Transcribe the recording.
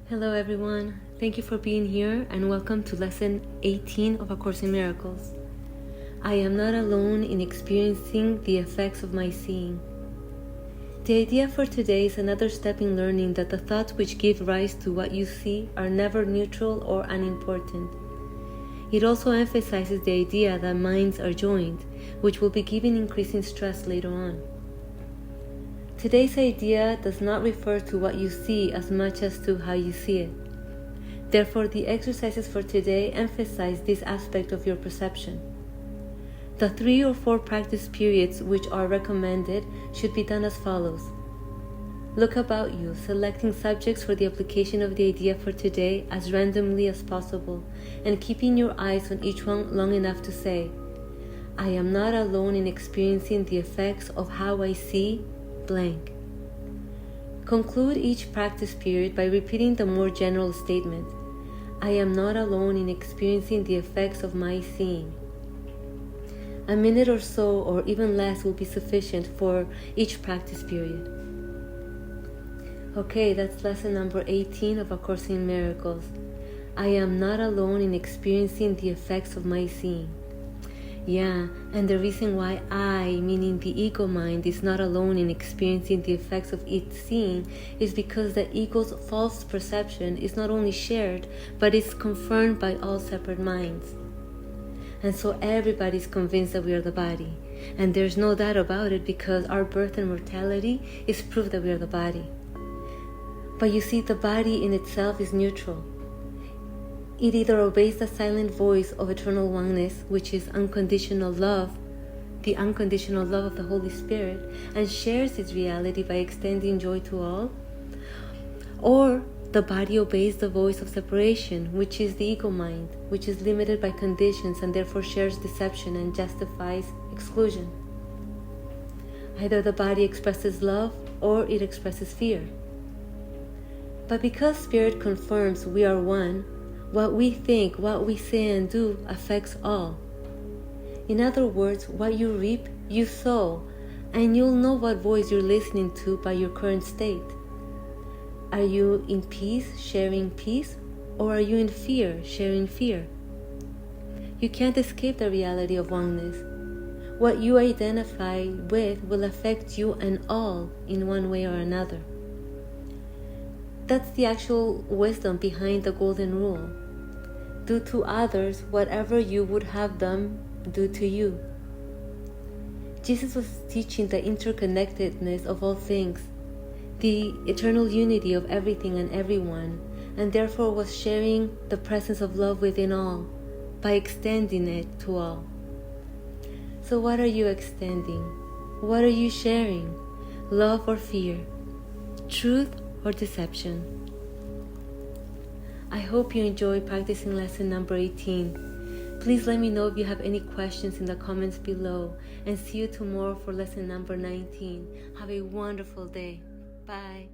Hello everyone, thank you for being here and welcome to lesson 18 of A Course in Miracles. I am not alone in experiencing the effects of my seeing. The idea for today is another step in learning that the thoughts which give rise to what you see are never neutral or unimportant. It also emphasizes the idea that minds are joined, which will be giving increasing stress later on. Today's idea does not refer to what you see as much as to how you see it. Therefore, the exercises for today emphasize this aspect of your perception. The 3 or 4 practice periods which are recommended should be done as follows. Look about you, selecting subjects for the application of the idea for today as randomly as possible, and keeping your eyes on each one long enough to say, I am not alone in experiencing the effects of how I see blank. Conclude each practice period by repeating the more general statement, I am not alone in experiencing the effects of my seeing. A minute or so, or even less, will be sufficient for each practice period. Okay, that's lesson number 18 of A Course in Miracles. I am not alone in experiencing the effects of my seeing. Yeah, and the reason why I, meaning the ego mind, is not alone in experiencing the effects of its seeing is because the ego's false perception is not only shared, but is confirmed by all separate minds. And so everybody is convinced that we are the body. And there's no doubt about it because our birth and mortality is proof that we are the body. But you see, the body in itself is neutral. It either obeys the silent voice of eternal oneness, which is unconditional love, the unconditional love of the Holy Spirit, and shares its reality by extending joy to all, or the body obeys the voice of separation, which is the ego mind, which is limited by conditions and therefore shares deception and justifies exclusion. Either the body expresses love or it expresses fear. But because Spirit confirms we are one, what we think, what we say and do affects all. In other words, what you reap, you sow, and you'll know what voice you're listening to by your current state. Are you in peace, sharing peace, or are you in fear, sharing fear? You can't escape the reality of oneness. What you identify with will affect you and all in one way or another. That's the actual wisdom behind the golden rule. Do to others whatever you would have them do to you. Jesus was teaching the interconnectedness of all things, the eternal unity of everything and everyone, and therefore was sharing the presence of love within all by extending it to all. So what are you extending? What are you sharing? Love or fear? Truth or deception? I hope you enjoy practicing lesson number 18. Please let me know if you have any questions in the comments below, and see you tomorrow for lesson number 19. Have a wonderful day. Bye.